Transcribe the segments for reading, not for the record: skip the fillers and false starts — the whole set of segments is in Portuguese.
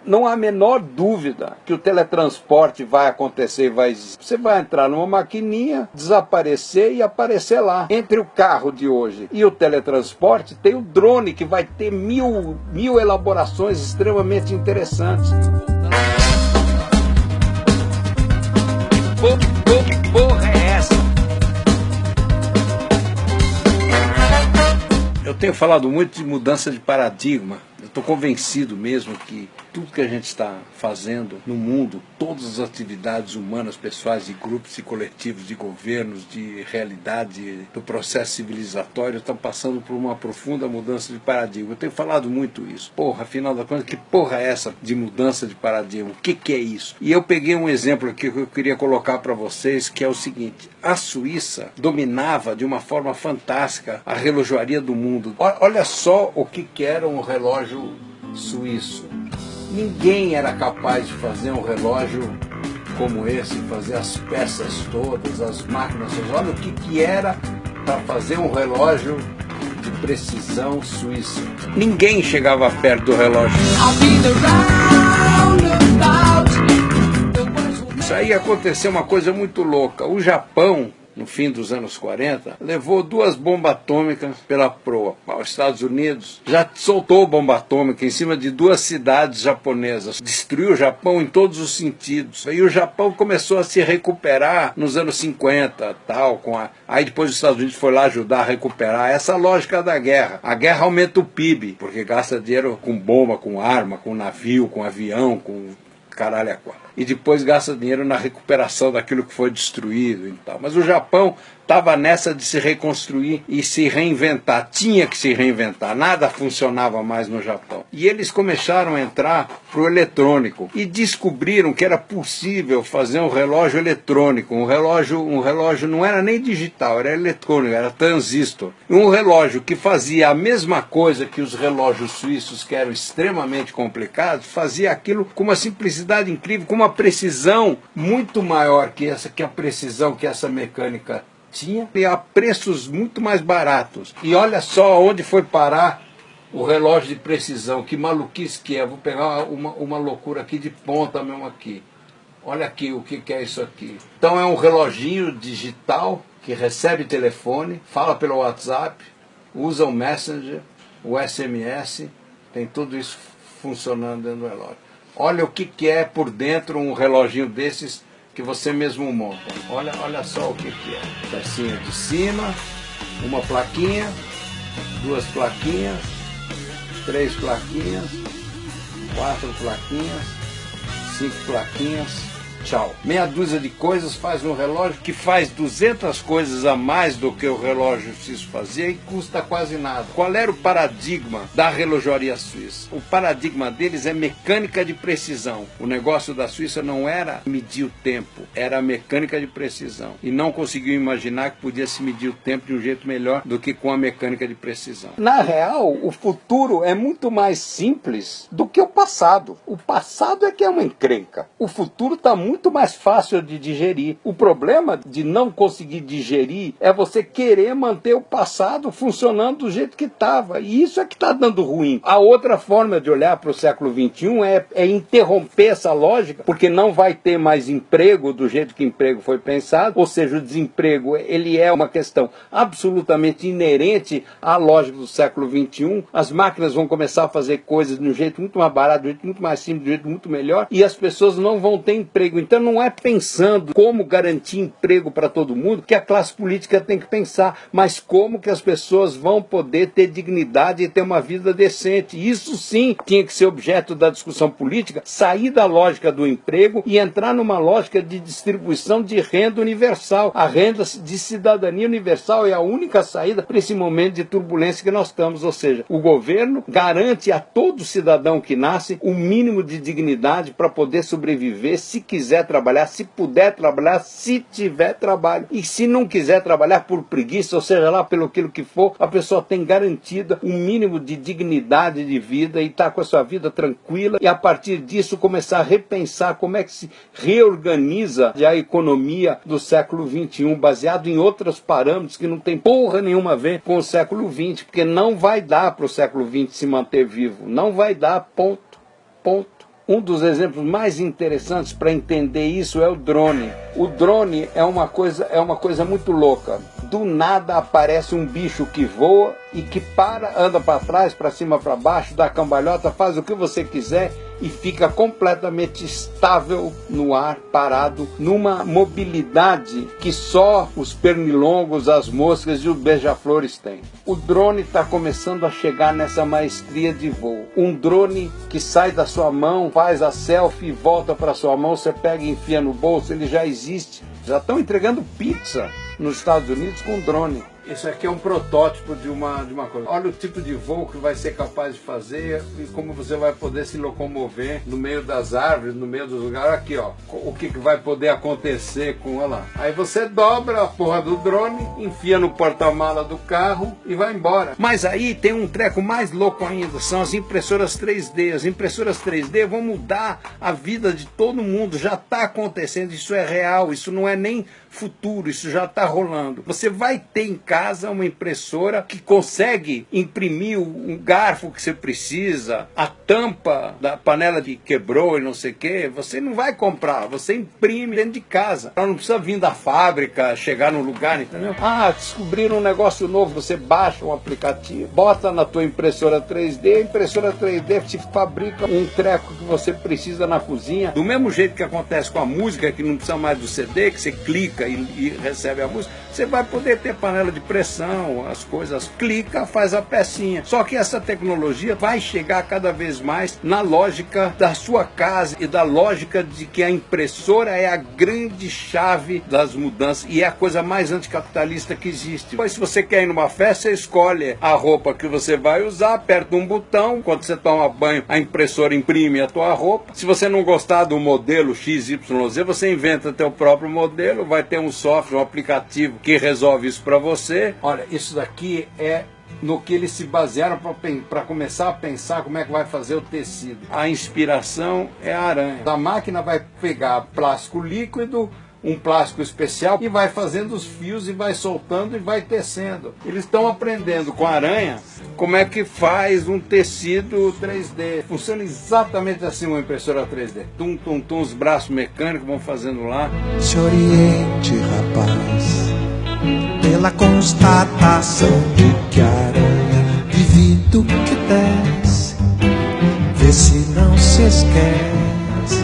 Não há a menor dúvida que o teletransporte vai acontecer e vai existir. Você vai entrar numa maquininha, desaparecer e aparecer lá. Entre o carro de hoje e o teletransporte, tem o drone, que vai ter mil elaborações extremamente interessantes. Porra é essa? Eu tenho falado muito de mudança de paradigma. Eu estou convencido mesmo que tudo que a gente está fazendo no mundo, todas as atividades humanas, pessoais, de grupos, de coletivos, de governos, de realidade, do processo civilizatório, estão passando por uma profunda mudança de paradigma. Eu tenho falado muito isso. Porra, afinal da conta, que porra é essa de mudança de paradigma? O que é isso? E eu peguei um exemplo aqui que eu queria colocar para vocês, que é o seguinte: a Suíça dominava de uma forma fantástica a relojoaria do mundo. Olha só o que era um relógio suíço. Ninguém era capaz de fazer um relógio como esse, fazer as peças todas, as máquinas. Olha o que era para fazer um relógio de precisão suíça. Ninguém chegava perto do relógio. Isso aí aconteceu uma coisa muito louca. O Japão, no fim dos anos 40, levou 2 bombas atômicas pela proa. Os Estados Unidos já soltou bomba atômica em cima de 2 cidades japonesas. Destruiu o Japão em todos os sentidos. E o Japão começou a se recuperar nos anos 50, tal, aí depois os Estados Unidos foi lá ajudar a recuperar. Essa lógica da guerra. A guerra aumenta o PIB, porque gasta dinheiro com bomba, com arma, com navio, com avião, com caralho a quatro. E depois gasta dinheiro na recuperação daquilo que foi destruído e tal. Mas o Japão estava nessa de se reconstruir e se reinventar. Tinha que se reinventar. Nada funcionava mais no Japão. E eles começaram a entrar para o eletrônico e descobriram que era possível fazer um relógio eletrônico. Um relógio não era nem digital, era eletrônico, era transistor. Um relógio que fazia a mesma coisa que os relógios suíços, que eram extremamente complicados, fazia aquilo com uma simplicidade incrível, com uma precisão muito maior que a precisão que essa mecânica tinha, e a preços muito mais baratos. E olha só onde foi parar o relógio de precisão. Que maluquice que é. Vou pegar uma loucura aqui de ponta mesmo aqui. Olha aqui o que é isso aqui. Então é um reloginho digital que recebe telefone, fala pelo WhatsApp, usa o Messenger, o SMS, tem tudo isso funcionando dentro do relógio. Olha o que é por dentro um reloginho desses que você mesmo monta. Olha só o que é. Pecinha de cima, uma plaquinha, 2 plaquinhas, 3 plaquinhas, 4 plaquinhas, 5 plaquinhas. Tchau. Meia dúzia de coisas faz um relógio que faz 200 coisas a mais do que o relógio suíço fazia e custa quase nada. Qual era o paradigma da relojoaria suíça? O paradigma deles é mecânica de precisão. O negócio da Suíça não era medir o tempo, era a mecânica de precisão. E não conseguiu imaginar que podia se medir o tempo de um jeito melhor do que com a mecânica de precisão. Na real, o futuro é muito mais simples do que o passado. O passado é que é uma encrenca. O futuro está muito mais fácil de digerir. O problema de não conseguir digerir é você querer manter o passado funcionando do jeito que estava. E isso é que está dando ruim. A outra forma de olhar para o século XXI é interromper essa lógica, porque não vai ter mais emprego do jeito que emprego foi pensado. Ou seja, o desemprego ele é uma questão absolutamente inerente à lógica do século XXI. As máquinas vão começar a fazer coisas de um jeito muito mais barato, de um jeito muito mais simples, de um jeito muito melhor, e as pessoas não vão ter emprego. Então não é pensando como garantir emprego para todo mundo que a classe política tem que pensar, mas como que as pessoas vão poder ter dignidade e ter uma vida decente. Isso sim tinha que ser objeto da discussão política, sair da lógica do emprego e entrar numa lógica de distribuição de renda universal. A renda de cidadania universal é a única saída para esse momento de turbulência que nós estamos, ou seja, o governo garante a todo cidadão que nasce o mínimo de dignidade para poder sobreviver, se quiser trabalhar, se puder trabalhar, se tiver trabalho. E se não quiser trabalhar por preguiça, ou seja lá pelo aquilo que for, a pessoa tem garantida um mínimo de dignidade de vida e está com a sua vida tranquila, e a partir disso começar a repensar como é que se reorganiza a economia do século XXI, baseado em outros parâmetros que não tem porra nenhuma a ver com o século XX, porque não vai dar para o século XX se manter vivo. Não vai dar, ponto. Um dos exemplos mais interessantes para entender isso é o drone. O drone é uma coisa muito louca. Do nada aparece um bicho que voa e que anda para trás, para cima, para baixo, dá cambalhota, faz o que você quiser e fica completamente estável no ar, parado, numa mobilidade que só os pernilongos, as moscas e os beija-flores têm. O drone está começando a chegar nessa maestria de voo. Um drone que sai da sua mão, faz a selfie e volta para sua mão, você pega e enfia no bolso, ele já existe. Já estão entregando pizza nos Estados Unidos com drone. Isso aqui é um protótipo de uma coisa. Olha o tipo de voo que vai ser capaz de fazer e como você vai poder se locomover no meio das árvores, no meio dos lugares. Aqui, ó, o que vai poder acontecer com ela. Aí você dobra a porra do drone, enfia no porta-mala do carro e vai embora. Mas aí tem um treco mais louco ainda, são as impressoras 3D. As impressoras 3D vão mudar a vida de todo mundo. Já está acontecendo, isso é real, isso não é nem futuro, isso já está rolando. Você vai ter em casa uma impressora que consegue imprimir um garfo que você precisa, a tampa da panela que quebrou e não sei o que, você não vai comprar, você imprime dentro de casa. Ela não precisa vir da fábrica, chegar no lugar, entendeu? Ah, descobriram um negócio novo, você baixa um aplicativo, bota na tua impressora 3D, a impressora 3D te fabrica um treco que você precisa na cozinha. Do mesmo jeito que acontece com a música, que não precisa mais do CD, que você clica e recebe a música, você vai poder ter panela de pressão, as coisas, clica, faz a pecinha. Só que essa tecnologia vai chegar cada vez mais na lógica da sua casa e da lógica de que a impressora é a grande chave das mudanças e é a coisa mais anticapitalista que existe. Pois se você quer ir numa festa, você escolhe a roupa que você vai usar, aperta um botão, quando você toma banho, a impressora imprime a tua roupa. Se você não gostar do modelo XYZ, você inventa teu próprio modelo, vai ter um software, um aplicativo que resolve isso para você. Olha, isso daqui é no que eles se basearam para começar a pensar como é que vai fazer o tecido. A inspiração é a aranha. A máquina vai pegar plástico líquido, um plástico especial, e vai fazendo os fios e vai soltando e vai tecendo. Eles estão aprendendo com a aranha como é que faz um tecido 3D. Funciona exatamente assim uma impressora 3D. Tum, tum, tum, os braços mecânicos vão fazendo lá. Se oriente, rapaz, pela constatação de que a aranha vive do que desce, vê se não se esquece.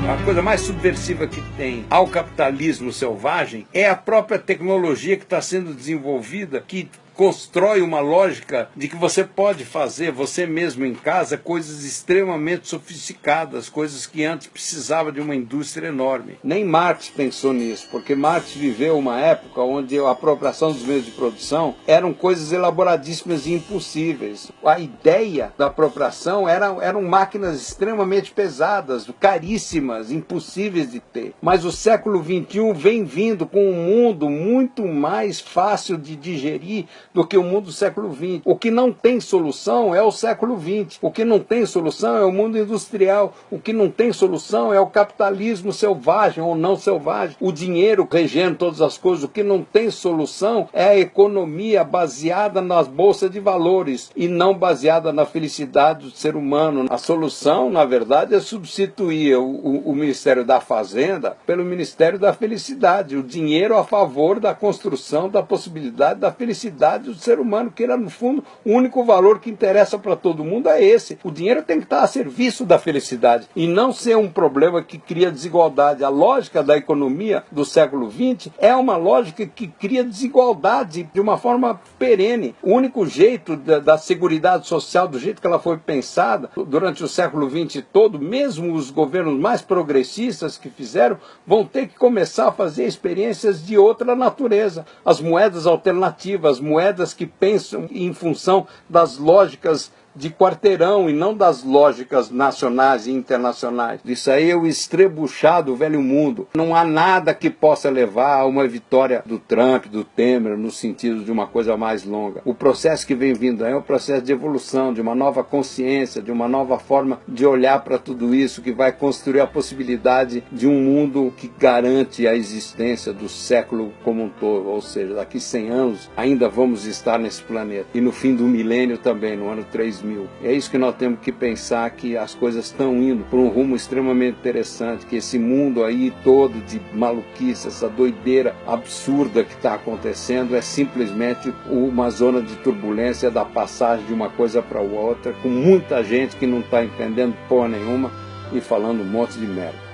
A coisa mais subversiva que tem ao capitalismo selvagem é a própria tecnologia que está sendo desenvolvida, que constrói uma lógica de que você pode fazer você mesmo em casa coisas extremamente sofisticadas, coisas que antes precisava de uma indústria enorme. Nem Marx pensou nisso, porque Marx viveu uma época onde a apropriação dos meios de produção eram coisas elaboradíssimas e impossíveis. A ideia da apropriação eram máquinas extremamente pesadas, caríssimas, impossíveis de ter. Mas o século XXI vem vindo com um mundo muito mais fácil de digerir do que o mundo do século XX. O que não tem solução é o século XX. O que não tem solução é o mundo industrial. O que não tem solução é o capitalismo selvagem ou não selvagem. O dinheiro regendo todas as coisas. O que não tem solução é a economia baseada nas bolsas de valores e não baseada na felicidade do ser humano. A solução, na verdade, é substituir o Ministério da Fazenda pelo Ministério da Felicidade. O dinheiro a favor da construção da possibilidade da felicidade do ser humano, que era, no fundo, o único valor que interessa para todo mundo é esse. O dinheiro tem que estar a serviço da felicidade e não ser um problema que cria desigualdade. A lógica da economia do século XX é uma lógica que cria desigualdade de uma forma perene. O único jeito da seguridade social, do jeito que ela foi pensada durante o século XX todo, mesmo os governos mais progressistas que fizeram, vão ter que começar a fazer experiências de outra natureza. As moedas alternativas, as moedas que pensam em função das lógicas de quarteirão e não das lógicas nacionais e internacionais. Isso aí é o estrebuchado velho mundo. Não há nada que possa levar a uma vitória do Trump, do Temer, no sentido de uma coisa mais longa. O processo que vem vindo aí é um processo de evolução, de uma nova consciência, de uma nova forma de olhar para tudo isso, que vai construir a possibilidade de um mundo que garante a existência do século como um todo. Ou seja, daqui 100 anos ainda vamos estar nesse planeta. E no fim do milênio também, no ano 3000, 2000. É isso que nós temos que pensar, que as coisas estão indo por um rumo extremamente interessante, que esse mundo aí todo de maluquice, essa doideira absurda que está acontecendo é simplesmente uma zona de turbulência da passagem de uma coisa para outra, com muita gente que não está entendendo porra nenhuma e falando um monte de merda.